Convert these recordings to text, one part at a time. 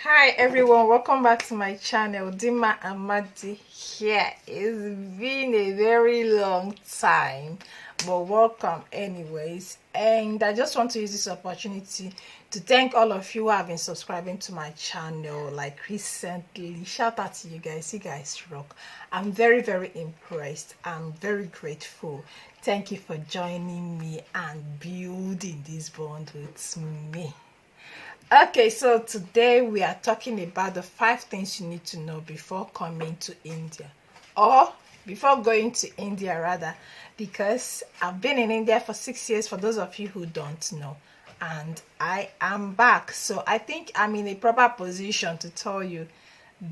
Hi everyone, welcome back to my channel. Dima Amadi here. It's been a very long time, but welcome anyways. And I just want to use this opportunity to thank all of you who have been subscribing to my channel like recently. Shout out to you guys rock. I'm very impressed. I'm very grateful. Thank you for joining me and building this bond with me. Okay, so today we are talking about the 5 things you need to know before coming to India, or before going to India rather, because I've been in India for 6 years for those of you who don't know, and I am back. So I think I'm in a proper position to tell you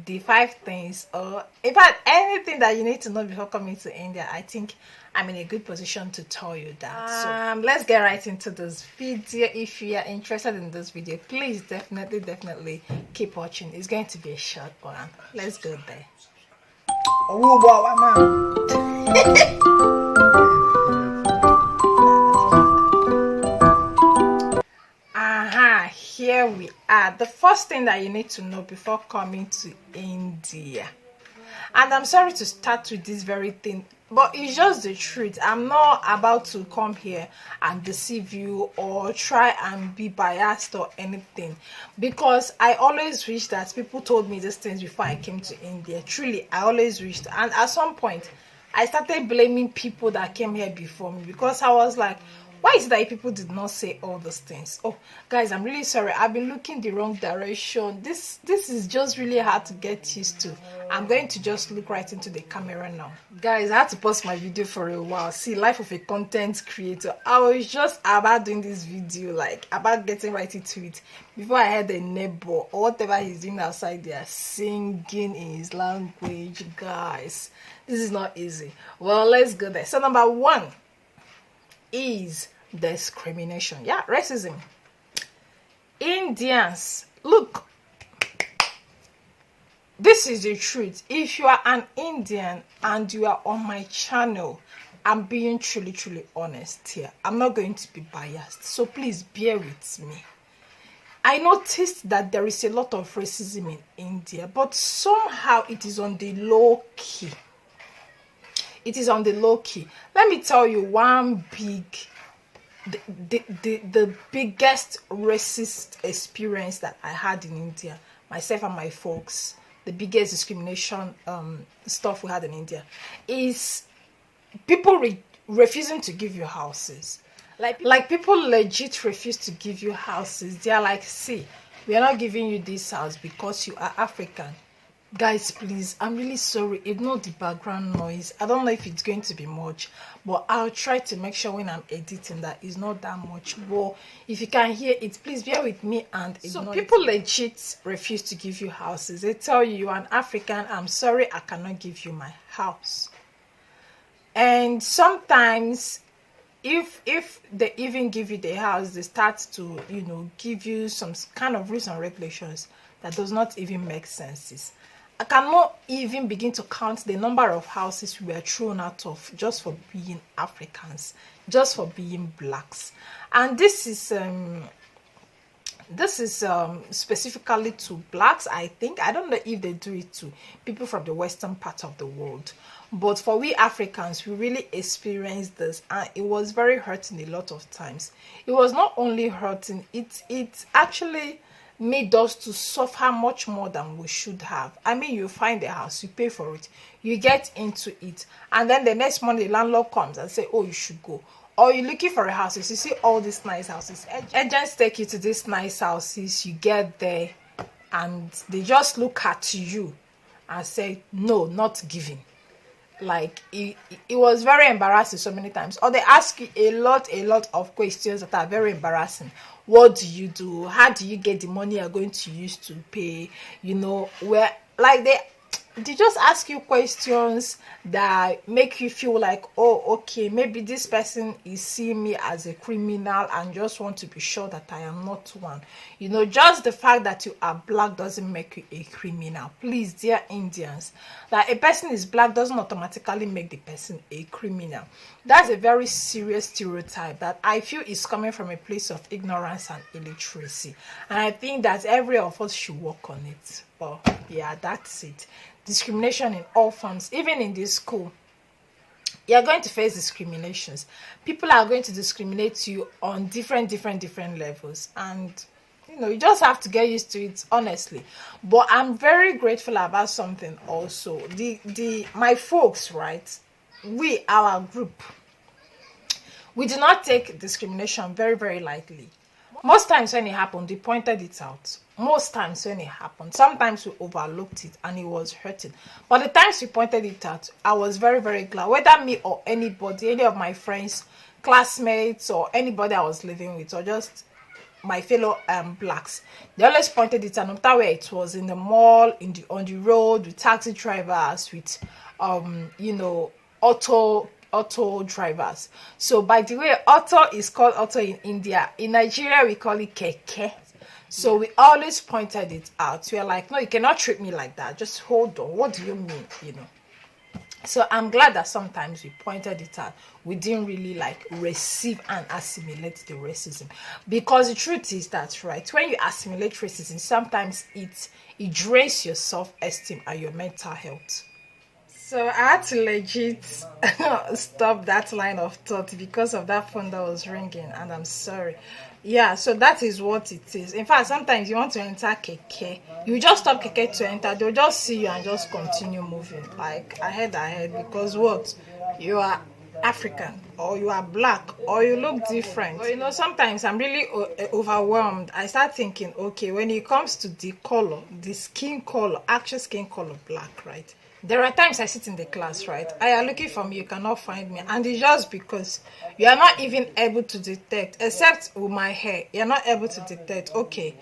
the 5 things, or in fact anything that you need to know before coming to India. I think I'm in a good position to tell you that. So let's get right into this video. If you are interested in this video, please definitely keep watching. It's going to be a short one. Let's go there. Oh wow, here we are. The first thing that you need to know before coming to India, and I'm sorry to start with this very thing, but it's just the truth. I'm not about to come here and deceive you or try and be biased or anything, because I always wish that people told me these things before I came to India. Truly, I always wished, and at some point I started blaming people that came here before me, because I was like, why is it that people did not say all those things? Oh guys, I'm really sorry. I've been looking the wrong direction. This is just really hard to get used to. I'm going to just look right into the camera now. Guys, I had to pause my video for a while. See, life of a content creator. I was just about doing this video, like about getting right into it, before I heard a neighbor or whatever he's doing outside there singing in his language. Guys, this is not easy. Well, let's go there. So number 1 is discrimination. Yeah, racism. Indians, look, this is the truth. If you are an Indian and you are on my channel, I'm being truly honest here. I'm not going to be biased, so please bear with me. I noticed that there is a lot of racism in India, but somehow it is on the low key. It is on the low key. Let me tell you one the biggest racist experience that I had in India, myself and my folks. The biggest discrimination stuff we had in India is people refusing to give you houses. Like people legit refuse to give you houses. They are like, see, we are not giving you this house because you are African. Guys, please, I'm really sorry. Ignore the background noise. I don't know if it's going to be much, but I'll try to make sure when I'm editing that it's not that much. But if you can hear it, please bear with me and ignore. So people legit refuse to give you houses. They tell you, you're an African, I'm sorry, I cannot give you my house. And sometimes if they even give you the house, they start to, give you some kind of rules and regulations that does not even make sense. I cannot even begin to count the number of houses we were thrown out of just for being Africans, just for being blacks. And this is specifically to blacks, I think. I don't know if they do it to people from the western part of the world, but for we Africans, we really experienced this, and it was very hurting a lot of times. It was not only hurting, it actually made us to suffer much more than we should have. I mean, you find a house, you pay for it, you get into it, and then the next morning the landlord comes and say, oh, you should go. Or you're looking for a house, you see all these nice houses, agents take you to these nice houses, you get there and they just look at you and say, no, not giving. Like it was very embarrassing so many times. Or they ask you a lot of questions that are very embarrassing. What do you do? How do you get the money you're going to use to pay? Where, like, they just ask you questions that make you feel like, oh, okay, maybe this person is seeing me as a criminal and just want to be sure that I am not one. You know, just the fact that you are black doesn't make you a criminal. Please, dear Indians, that a person is black doesn't automatically make the person a criminal. That's a very serious stereotype that I feel is coming from a place of ignorance and illiteracy, and I think that every of us should work on it. But yeah, that's it. Discrimination in all forms, even in this school, you're going to face discriminations. People are going to discriminate you on different levels, and you know, you just have to get used to it, honestly. But I'm very grateful about something also. The my folks, right, our group, we do not take discrimination very lightly. Most times when it happened, they pointed it out. Most times when it happened, sometimes we overlooked it and it was hurting. But the times we pointed it out, I was very glad. Whether me or anybody, any of my friends, classmates, or anybody I was living with, or just my fellow blacks, they always pointed it out. No matter where it was, in the mall, on the road, with taxi drivers, with you know, auto drivers. So by the way, auto is called auto in India. In Nigeria we call it keke. So we always pointed it out. We are like, no, you cannot treat me like that. Just hold on, what do you mean? You know. So I'm glad that sometimes we pointed it out. We didn't really like receive and assimilate the racism, because the truth is that, right, when you assimilate racism, sometimes it drains your self-esteem and your mental health. So I had to legit stop that line of thought because of that phone that was ringing, and I'm sorry. Yeah, so that is what it is. In fact, sometimes you want to enter keke, you just stop keke to enter, they'll just see you and just continue moving like ahead, because what, you are African, or you are black, or you look different. But you know, sometimes I'm really overwhelmed. I start thinking, okay, when it comes to the color, the skin color, actual skin color, black, right? There are times I sit in the class, right? I are looking for me, you cannot find me. And it's just because you are not even able to detect, except with my hair, you're not able to detect, okay,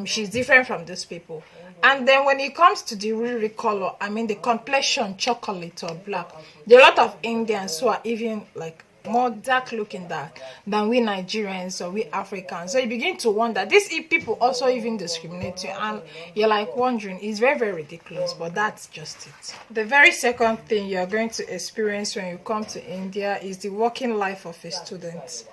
she's different from these people. And then when it comes to the real color, I mean the complexion, chocolate or black, there are a lot of Indians who are even like more dark looking than we Nigerians or we Africans. So you begin to wonder, these people also even discriminate you, and you're like wondering, it's very ridiculous, but that's just it. The very second thing you're going to experience when you come to India is the working life of a student.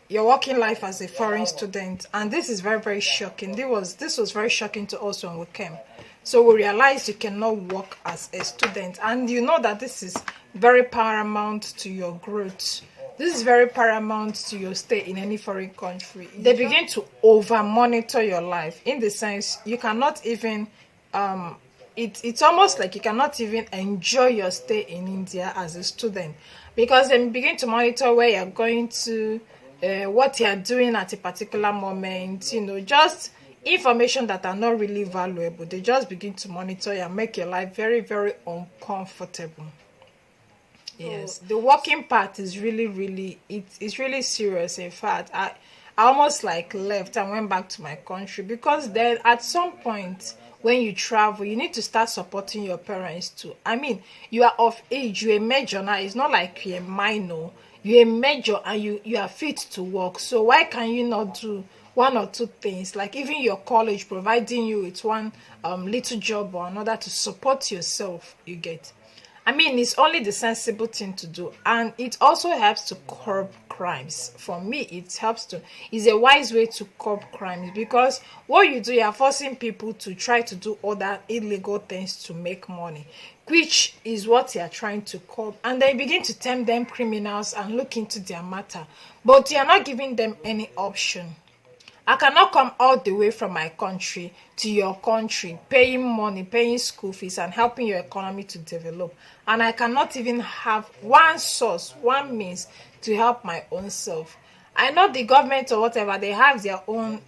Your working life as a foreign student, and this is very shocking. This was very shocking to us when we came. So we realized you cannot work as a student, and you know that this is very paramount to your growth. This is very paramount to your stay in any foreign country. They begin to over monitor your life, in the sense you cannot even it's almost like you cannot even enjoy your stay in India as a student, because they begin to monitor where you're going to, what you're doing at a particular moment, you know, just information that are not really valuable. They just begin to monitor you and make your life very uncomfortable. Yes, the working part is really it's really serious. In fact, I almost like left and went back to my country, because then at some point when you travel, you need to start supporting your parents too. I mean, you are of age, you're a major now. It's not like you're a minor, you're a major, and you are fit to work. So why can you not do one or two things, like even your college providing you with one little job or another to support yourself? You get, I mean, it's only the sensible thing to do, and it also helps to curb crimes. For me, it's a wise way to curb crimes, because what you do, you are forcing people to try to do other illegal things to make money, which is what you are trying to curb. And they begin to term them criminals and look into their matter, but you are not giving them any option. I cannot come all the way from my country to your country, paying money, paying school fees, and helping your economy to develop. And I cannot even have one source, one means to help my own self. I know the government or whatever, they have their own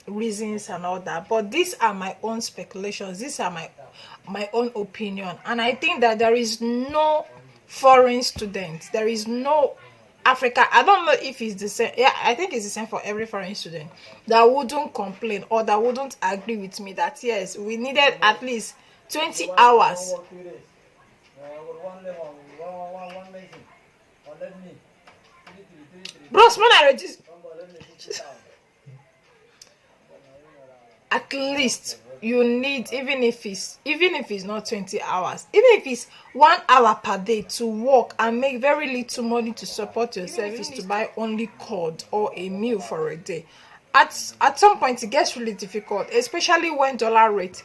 reasons and all that, but these are my own speculations. These are my own opinion. And I think that there is no foreign student, there is no Africa, I don't know if it's the same. Yeah, I think it's the same for every foreign student that wouldn't complain or that wouldn't agree with me that yes, we needed at least 20 hours. Bros, man, I register. At least you need, even if it's not 20 hours, even if it's 1 hour per day to work and make very little money to support yourself, even if it's to buy only cord or a meal for a day. At some point it gets really difficult, especially when dollar rate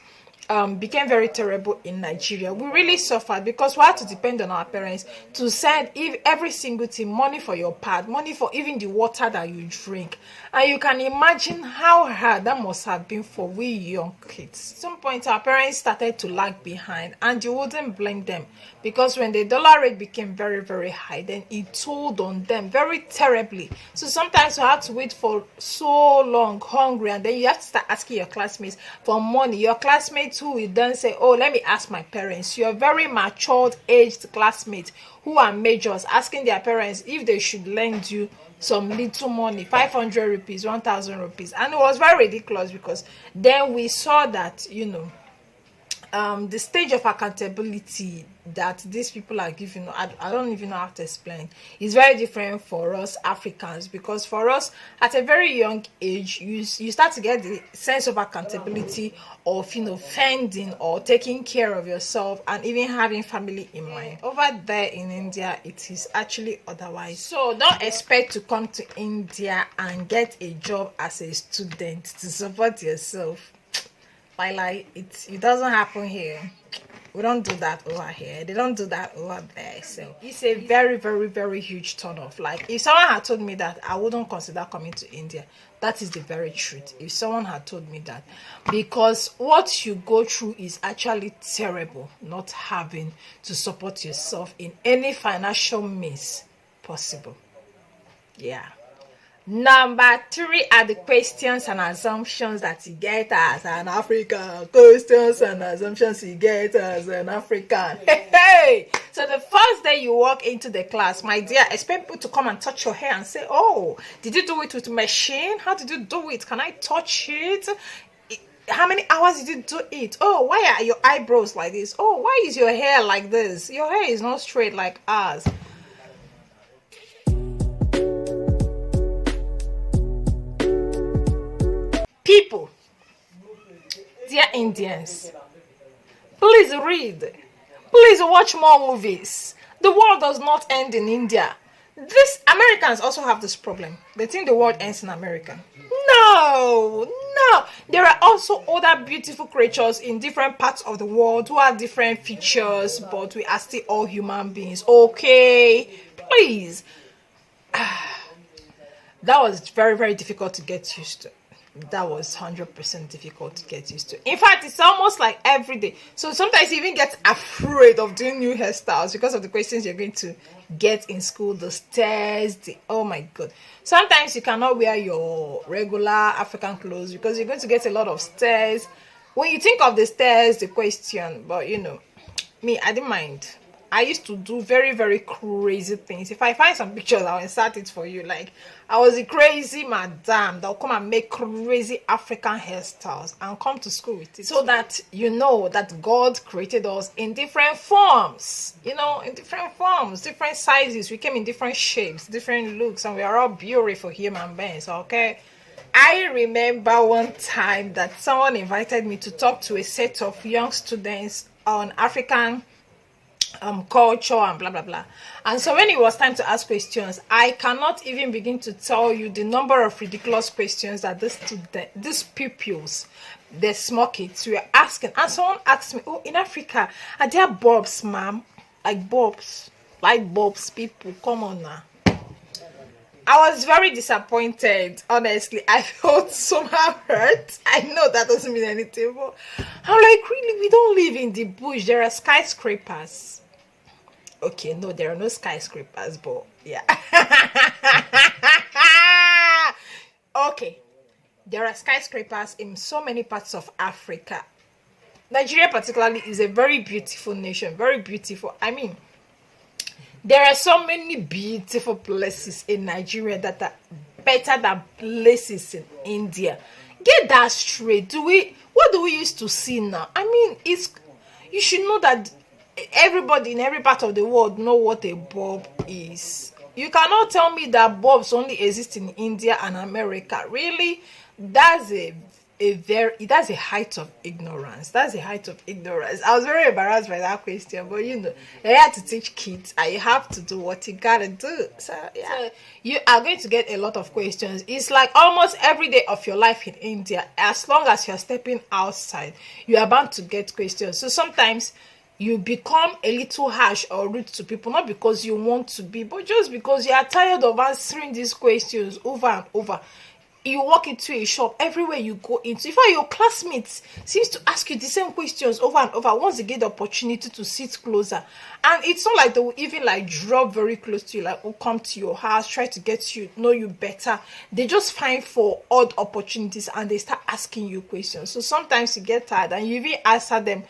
became very terrible in Nigeria. We really suffered because we had to depend on our parents to send every single thing, money for your pad, money for even the water that you drink. And you can imagine how hard that must have been for we young kids. At some point our parents started to lag behind, and you wouldn't blame them because when the dollar rate became very, very high, then it told on them very terribly. So sometimes you have to wait for so long, hungry, and then you have to start asking your classmates for money. Your classmates who will then say, oh, let me ask my parents. Your very matured, aged classmates who are majors asking their parents if they should lend you some little money, 500 rupees, 1,000 rupees. And it was very ridiculous because then we saw that, the stage of accountability that these people are giving, I don't even know how to explain, is very different for us Africans, because for us at a very young age you start to get the sense of accountability of fending or taking care of yourself and even having family in mind. Over there in India it is actually otherwise. So don't expect to come to India and get a job as a student to support yourself. Like it doesn't happen here. We don't do that over here. They don't do that over there. So it's a very, very, very huge turn off. Like if someone had told me that, I wouldn't consider coming to India. That is the very truth. If someone had told me that, because what you go through is actually terrible, not having to support yourself in any financial means possible. Yeah. Number 3 are the questions and assumptions that you get as an African. Questions and assumptions you get as an African. Hey! So the first day you walk into the class, my dear, expect people to come and touch your hair and say, oh, did you do it with machine? How did you do it? Can I touch it? How many hours did you do it? Oh, why are your eyebrows like this? Oh, why is your hair like this? Your hair is not straight like ours. People, dear Indians, please read, please watch more movies. The world does not end in India. These Americans also have this problem. They think the world ends in America. No. There are also other beautiful creatures in different parts of the world who have different features, but we are still all human beings. Okay, please. That was very, very difficult to get used to. That was 100% difficult to get used to. In fact, it's almost like every day. So sometimes you even get afraid of doing new hairstyles because of the questions you're going to get in school, the stares, oh my god. Sometimes you cannot wear your regular African clothes because you're going to get a lot of stares. When you think of the stares, the question, but me, I didn't mind. I used to do very, very crazy things. If I find some pictures, I'll insert it for you. Like, I was a crazy madam that will come and make crazy African hairstyles and come to school with it. So that you know that God created us in different forms. In different forms, different sizes. We came in different shapes, different looks, and we are all beautiful human beings, okay? I remember one time that someone invited me to talk to a set of young students on African culture and blah blah blah. And so when it was time to ask questions, I cannot even begin to tell you the number of ridiculous questions that these pupils, the small kids, were asking. And someone asked me, oh, in Africa are there bulbs, ma'am? Like bulbs, light bulbs, people, come on now. I was very disappointed, honestly. I felt somehow hurt. I know that doesn't mean anything, but I'm like, really, we don't live in the bush. There are skyscrapers. Okay, no, there are no skyscrapers, but yeah. Okay, there are skyscrapers in so many parts of Africa. Nigeria particularly is a very beautiful nation, very beautiful. I mean, There are so many beautiful places in Nigeria that are better than places in India. Get that straight. What do we used to see now? I mean, it's you should know that everybody in every part of the world know what a bulb is. You cannot tell me that bulbs only exist in India and America. Really? That's that's a height of ignorance. That's a height of ignorance. I was very embarrassed by that question, but you have to teach kids and you have to do what you gotta do. So yeah. So you are going to get a lot of questions. It's like almost every day of your life in India. As long as you're stepping outside, you are bound to get questions. So sometimes you become a little harsh or rude to people, not because you want to be, but just because you are tired of answering these questions over and over. You walk into a shop, everywhere you go into, in fact, your classmates seems to ask you the same questions over and over once they get the opportunity to sit closer. And it's not like they will even like drop very close to you, like, oh, come to your house, try to get you know you better. They just find for odd opportunities and they start asking you questions. So sometimes you get tired and you even answer them,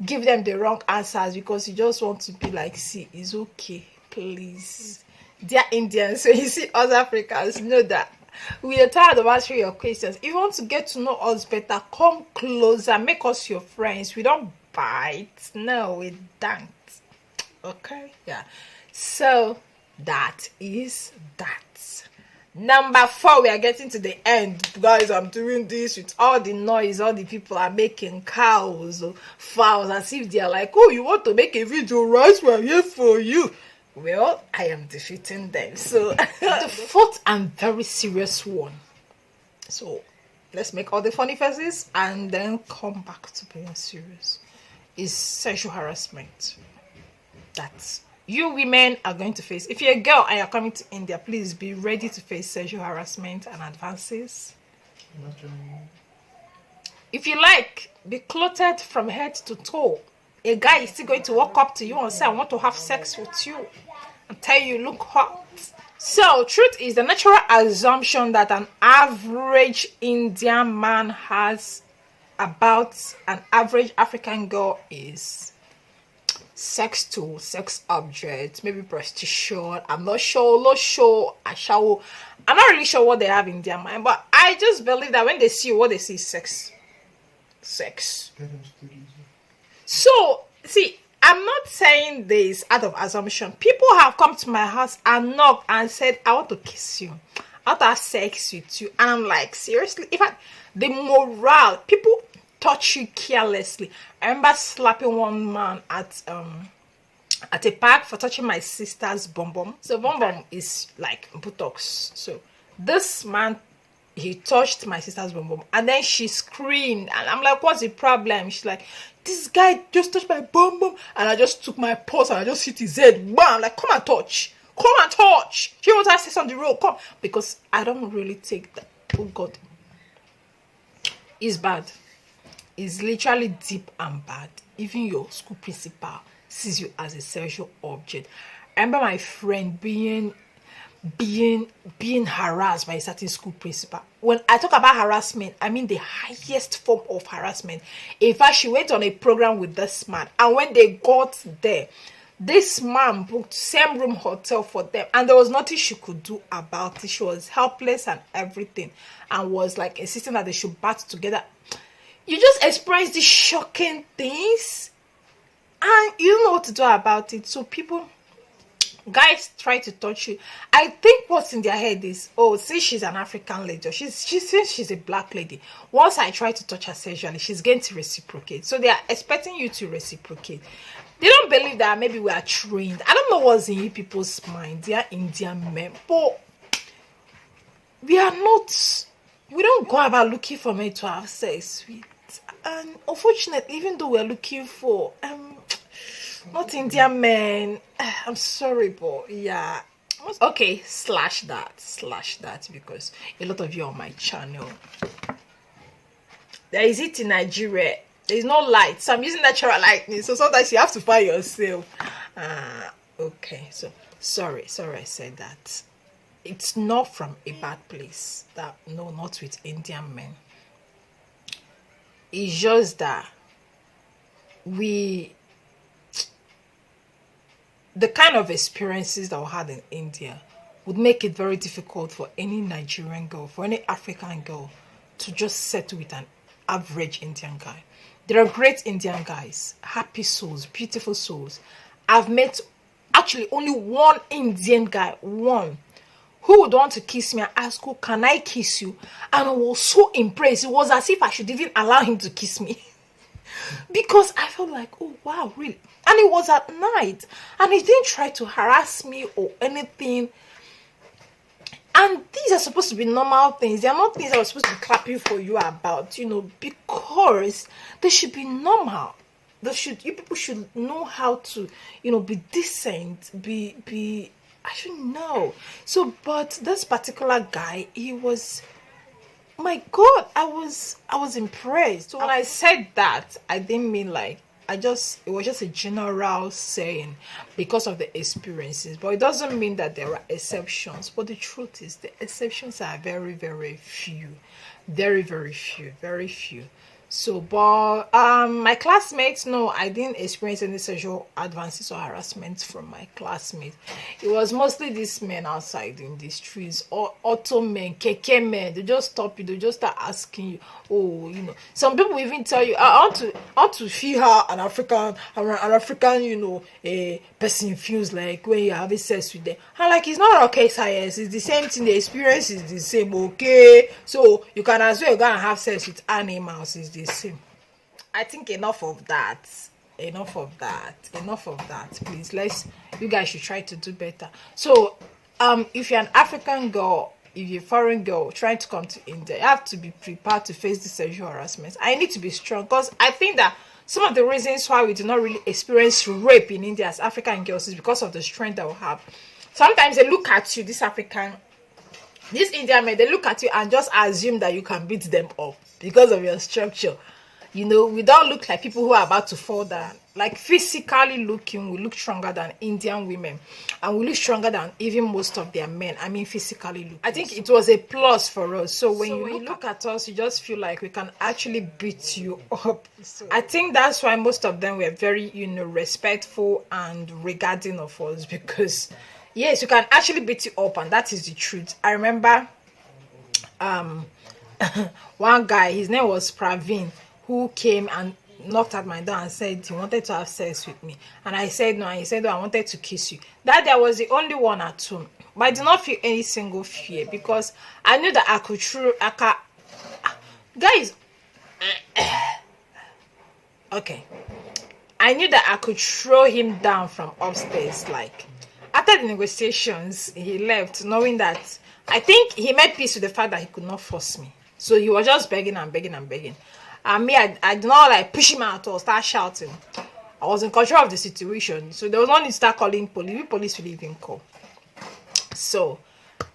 give them the wrong answers because you just want to be like, see, it's okay, please. They're Indians, so you see us Africans know that we are tired of answering your questions. If you want to get to know us better, come closer, make us your friends. We don't bite. No, we don't. Okay? Yeah. So that is that. Number 4, we are getting to the end. Guys, I'm doing this with all the noise. All the people are making cows, fowls, as if they are like, oh, you want to make a video, right? We're here for you. Well, I am defeating them. So the fourth and very serious one. So let's make all the funny faces and then come back to being serious. Is sexual harassment. That you women are going to face. If you're a girl and you're coming to India, please be ready to face sexual harassment and advances. If you like, be clothed from head to toe. A guy is still going to walk up to you and say, I want to have sex with you, and tell you, look hot. So, truth is the natural assumption that an average Indian man has about an average African girl is sex tool, sex object, maybe prostitution. I'm not sure. I'm not really sure what they have in their mind, but I just believe that when they see you, what they see is sex. So, see, I'm not saying this out of assumption. People have come to my house and knocked and said, I want to kiss you. I want to have sex with you. And I'm like, seriously? In fact, the morale, people touch you carelessly. I remember slapping one man at a park for touching my sister's bum bum. So bum bum is like buttocks. So this man, he touched my sister's bum bum and then she screamed and I'm like, what's the problem? She's like, this guy just touched my bum bum, and I just took my pulse and I just hit his head. Bam! I'm like, come and touch. She wants to sit on the road. Come, because I don't really take that. Oh God, it's bad. It's literally deep and bad. Even your school principal sees you as a sexual object. I remember my friend being harassed by a certain school principal. When I talk about harassment, I mean the highest form of harassment. In fact, she went on a program with this man, and when they got there, this man booked same room hotel for them, and there was nothing she could do about it. She was helpless and everything, and was like insisting that they should bat together. You just experience these shocking things, and you don't know what to do about it. So guys try to touch you. I think what's in their head is, oh, see, she's an African lady, or she's a black lady. Once I try to touch her sexually, she's going to reciprocate. So they are expecting you to reciprocate. They don't believe that maybe we are trained. I don't know what's in you people's mind. They are Indian men, but we don't go about looking for men to have sex with. And unfortunately, even though we're looking for not Indian men, I'm sorry, but yeah. Okay, slash that because a lot of you on my channel. There is it in Nigeria. There is no light, so I'm using natural lighting. So sometimes you have to find yourself. Okay, so sorry I said that. It's not from a bad place. That no, not with Indian men. It's just that we the kind of experiences that we had in India would make it very difficult for any Nigerian girl, for any African girl, to just settle with an average Indian guy. There are great Indian guys, happy souls, beautiful souls. I've met actually only one Indian guy, one, who would want to kiss me and ask, "Oh, can I kiss you?" And I was so impressed. It was as if I should even allow him to kiss me. Because I felt like, oh wow, really? And it was at night. And he didn't try to harass me or anything. And these are supposed to be normal things. They are not things I was supposed to be clapping for you about, you know, because they should be normal. You people should know how to, you know, be decent, be I shouldn't know. So, but this particular guy, he was, my God, I was impressed. So when I said that, I didn't mean like, it was just a general saying because of the experiences, but it doesn't mean that there are exceptions. But the truth is, the exceptions are very, very few, very, very few, very few. So, but my classmates, no, I didn't experience any sexual advances or harassment from my classmates. It was mostly these men outside in the streets, or auto men, keke men. They just stop you. They just start asking you, oh, you know. Some people even tell you, I want to feel how an African, you know, a person feels like when you're having sex with them. And like, it's not okay science. It's the same thing. The experience is the same. Okay, so you can as well go and have sex with animals. It's the same. I think enough of that. Please, you guys should try to do better. So if you're an African girl, if you're a foreign girl trying to come to India, you have to be prepared to face the sexual harassment. I need to be strong, because I think that some of the reasons why we do not really experience rape in India as African girls is because of the strength that we have. Sometimes they look at you, this Indian men, they look at you and just assume that you can beat them up because of your structure. You know, we don't look like people who are about to fall down. Like, physically looking, we look stronger than Indian women. And we look stronger than even most of their men. I mean, physically look. I think it was a plus for us. So when you look at us, you just feel like we can actually beat you up. So I think that's why most of them were very, you know, respectful and regarding of us. Because, yes, you can actually beat you up. And that is the truth. I remember one guy, his name was Praveen, who came and knocked at my door and said he wanted to have sex with me. And I said no, and he said, "Oh, I wanted to kiss you." That day I was the only one at home. But I did not feel any single fear, because I knew that guys, okay. I knew that I could throw him down from upstairs. Like, after the negotiations, he left knowing that, I think he made peace with the fact that he could not force me. So he was just begging and begging and begging. And me, I did not like push him out or start shouting. I was in control of the situation. So there was no need to start calling police. Police will even call. So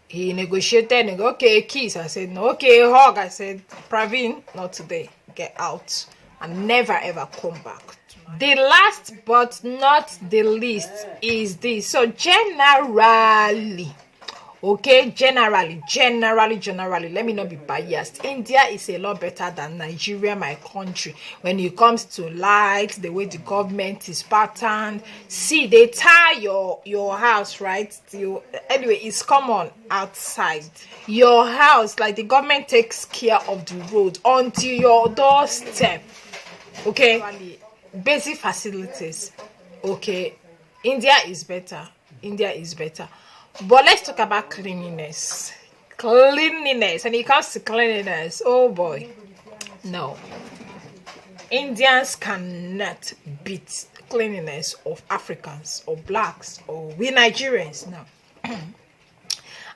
he negotiated. Okay, kiss. I said, no. Okay, hug. I said, Praveen, not today. Get out. And never ever come back. The last but not the least is this. So generally, okay, generally, let me not be biased. India is a lot better than Nigeria, my country, when it comes to lights, the way the government is patterned. See, they tie your house, right? Anyway, it's common outside. Your house, like, the government takes care of the road until your doorstep. Okay, basic facilities. Okay, India is better. But let's talk about cleanliness. When it comes to cleanliness, oh boy, no. Indians cannot beat cleanliness of Africans or blacks or we Nigerians. No.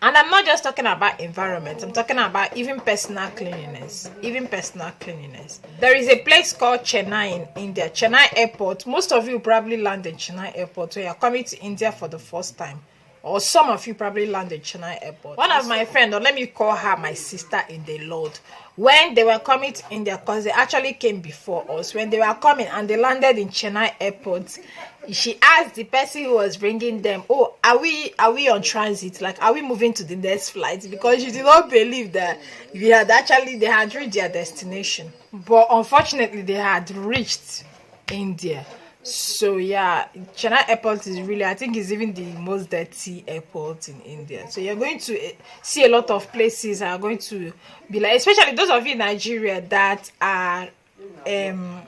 And I'm not just talking about environment. I'm talking about even personal cleanliness. There is a place called Chennai in India. Chennai Airport. Most of you probably land in Chennai Airport when you're coming to India for the first time. Or some of you probably landed Chennai Airport. One of my friends, or let me call her my sister in the Lord, when they were coming to India, because they actually came before us, when they were coming and they landed in Chennai Airport, she asked the person who was bringing them, "Oh, are we on transit? Like, are we moving to the next flight?" Because she did not believe that they had reached their destination. But unfortunately, they had reached India. So yeah, Chennai airport is really, I think, is even the most dirty airport in India. So you're going to see a lot of places are going to be like, especially those of you in Nigeria that are um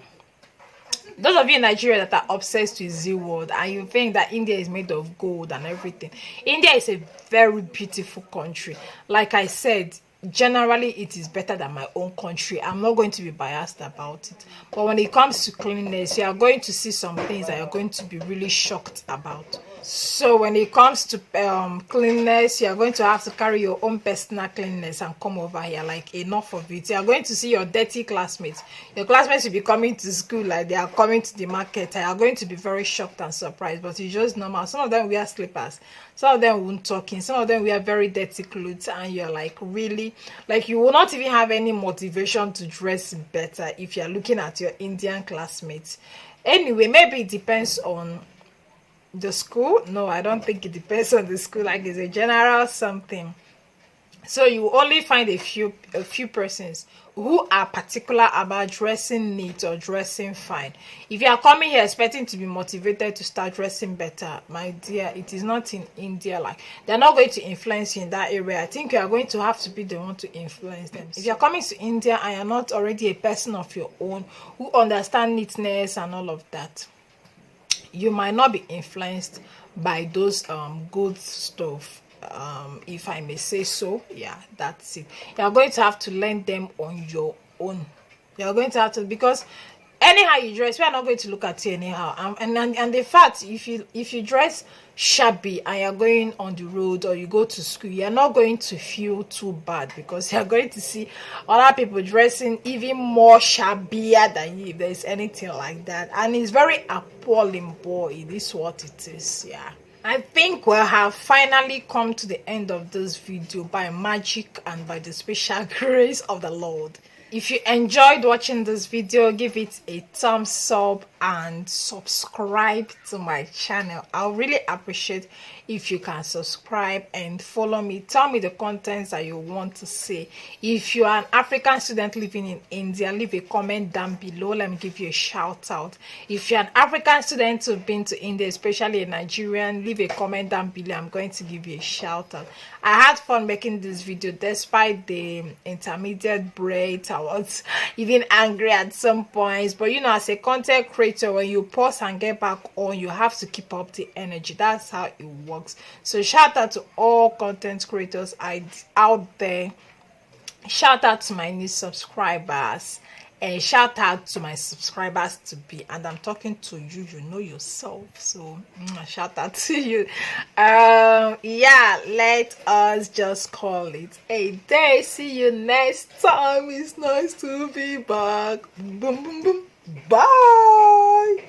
those of you in Nigeria that are obsessed with Z world and you think that India is made of gold and everything. India is a very beautiful country. Like I said, generally it is better than my own country. I'm not going to be biased about it. But when it comes to cleanliness, you are going to see some things that you're going to be really shocked about. So when it comes to cleanliness, you are going to have to carry your own personal cleanliness and come over here. Like, enough of it. You are going to see your dirty classmates. Your classmates will be coming to school like they are coming to the market. You are going to be very shocked and surprised, but it's just normal. Some of them wear slippers, some of them won't talk in, some of them wear very dirty clothes, and you're like, really, like, you will not even have any motivation to dress better if you're looking at your Indian classmates. Anyway, maybe it depends on the school. No, I don't think it depends on the school. Like, it's a general something. So you only find a few persons who are particular about dressing neat or dressing fine. If you are coming here expecting to be motivated to start dressing better, my dear, it is not in India. Like, they're not going to influence you in that area. I think you are going to have to be the one to influence them. If you're coming to India and you're not already a person of your own who understand neatness and all of that, you might not be influenced by those good stuff, if I may say so. Yeah, that's it. You're going to have to learn them on your own. You're going to have to, because anyhow you dress, we are not going to look at you anyhow. And the fact, if you dress shabby and you're going on the road or you go to school, you're not going to feel too bad, because you're going to see other people dressing even more shabbier than you, if there's anything like that. And it's very appalling, boy. It is what it is. Yeah, I think we have finally come to the end of this video by magic and by the special grace of the Lord. If you enjoyed watching this video, give it a thumbs up and subscribe to my channel. I'll really appreciate if you can subscribe and follow me. Tell me the contents that you want to see. If you are an African student living in India, leave a comment down below. Let me give you a shout out. If you're an African student who've been to India, especially a Nigerian, leave a comment down below. I'm going to give you a shout out. I had fun making this video despite the intermediate break. I was even angry at some points, but you know, as a content creator, when you pause and get back on, you have to keep up the energy. That's how it works. So shout out to all content creators out there. Shout out to my new subscribers, and shout out to my subscribers to be, and I'm talking to you, you know yourself. So shout out to you. Yeah, let us just call it a day. See you next time. It's nice to be back. Boom boom boom. Bye.